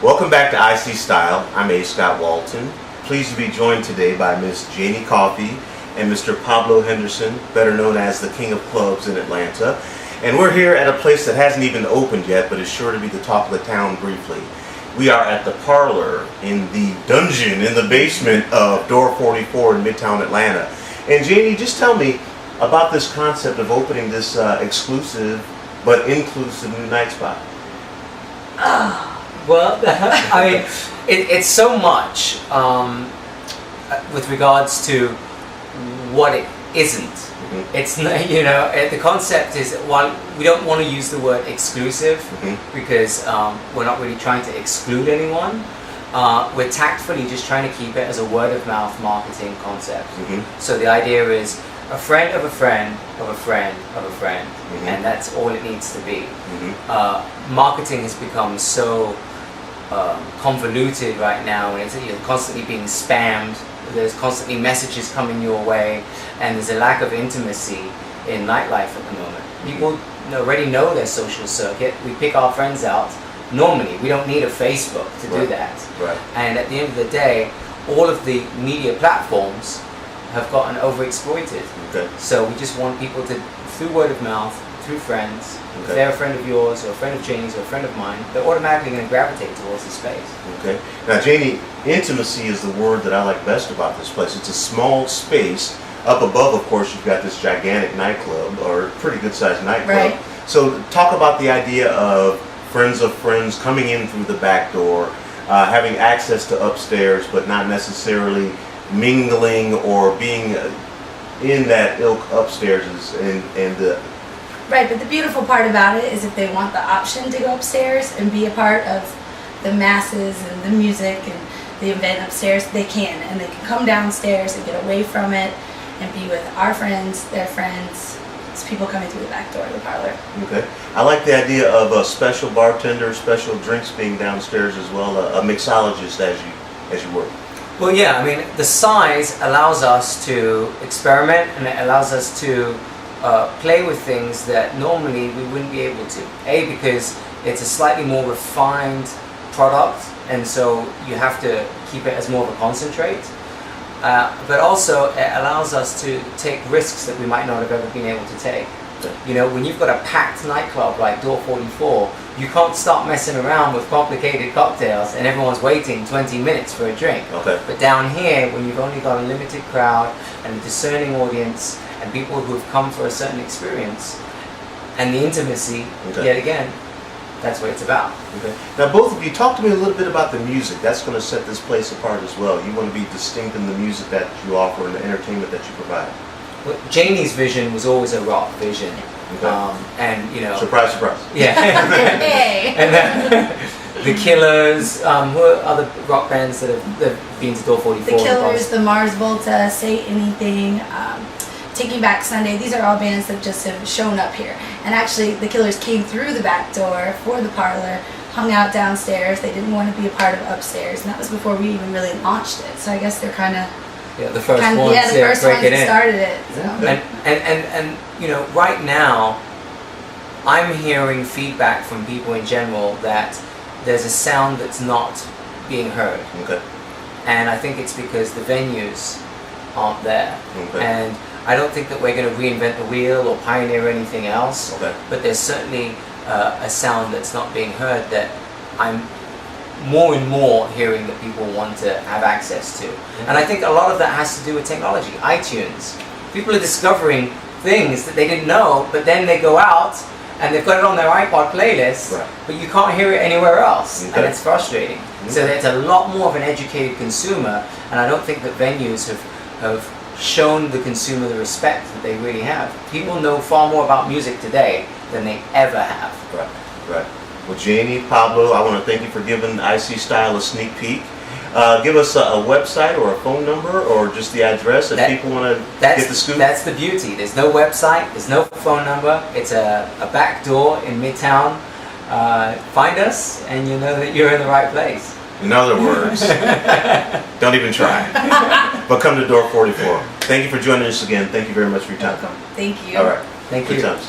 Welcome back to EyeSeeStyle. I'm A. Scott Walton. Pleased to be joined today by Miss Janey Coffey and Mr. Pablo Henderson, better known as the King of Clubs in Atlanta. And we're here at a place that hasn't even opened yet, but is sure to be the talk of the town briefly. We are at the Parlour in the dungeon in the basement of Door 44 in Midtown Atlanta. And Janey, just tell me about this concept of opening this exclusive but inclusive new night spot. Well, I mean, it's so much with regards to what it isn't. Mm-hmm. It's not, the concept is, while we don't want to use the word exclusive, because we're not really trying to exclude anyone, we're tactfully just trying to keep it as a word-of-mouth marketing concept. So the idea is a friend of a friend of a friend of a friend, and that's all it needs to be. Marketing has become so convoluted right now, and you're constantly being spammed. There's constantly messages coming your way, and there's a lack of intimacy in nightlife at the moment. People already know their social circuit. We pick our friends out. Normally, we don't need a Facebook to do that. Right. And at the end of the day, all of the media platforms have gotten overexploited. Okay. So we just want people to, through word of mouth, through friends, if they're a friend of yours or a friend of Janey's or a friend of mine, they're automatically going to gravitate towards the space. Okay. Now, Janey, intimacy is the word that I like best about this place. It's a small space. Up above, of course, you've got this gigantic nightclub, or pretty good-sized nightclub. Right. So talk about the idea of friends of friends coming in through the back door, having access to upstairs, but not necessarily mingling or being in that ilk upstairs and the... Right, but the beautiful part about it is if they want the option to go upstairs and be a part of the masses and the music and the event upstairs, they can. And they can come downstairs and get away from it and be with our friends, their friends. It's people coming through the back door of the Parlour. Okay. I like the idea of a special bartender, special drinks being downstairs as well, a mixologist as you work. Well, yeah, I mean, the size allows us to experiment, and it allows us to play with things that normally we wouldn't be able to. Because it's a slightly more refined product, and so you have to keep it as more of a concentrate. But also it allows us to take risks that we might not have ever been able to take. When you've got a packed nightclub like Door 44, you can't start messing around with complicated cocktails and everyone's waiting 20 minutes for a drink. Okay. But down here, when you've only got a limited crowd and a discerning audience and people who have come for a certain experience and the intimacy, yet again, that's what it's about. Okay. Now, both of you, talk to me a little bit about the music. That's going to set this place apart as well. You want to be distinct in the music that you offer and the entertainment that you provide. Well, Janey's vision was always a rock vision. Okay. And, surprise, surprise. Yeah. And the Killers, who are other rock bands that have been to Door 44? The Killers, the Mars Volta, Say Anything, Taking Back Sunday. These are all bands that just have shown up here. And actually, the Killers came through the back door for the Parlour, hung out downstairs. They didn't want to be a part of upstairs, and that was before we even really launched it. So I guess they're kind of the first ones. Yeah, the first ones that started it. So. And right now, I'm hearing feedback from people in general that there's a sound that's not being heard. Okay. And I think it's because the venues aren't there. Okay. And I don't think that we're going to reinvent the wheel or pioneer anything else. Okay. But there's certainly a sound that's not being heard that I'm more and more hearing that people want to have access to. And I think a lot of that has to do with technology. iTunes. People are discovering things that they didn't know, but then they go out and they've got it on their iPod playlist, but you can't hear it anywhere else, and it's frustrating. So it's a lot more of an educated consumer, and I don't think that venues have shown the consumer the respect that they really have. People know far more about music today than they ever have. Right. Well, Janey, Pablo, I want to thank you for giving EyeSeeStyle a sneak peek. Give us a website or a phone number or just the address if people want to get the scoop. That's the beauty. There's no website, there's no phone number. It's a back door in Midtown. Find us and you know that you're in the right place. In other words, don't even try. But come to Door 44. Thank you for joining us again. Thank you very much for your time. Welcome. Thank you. All right. Thank you. Good times.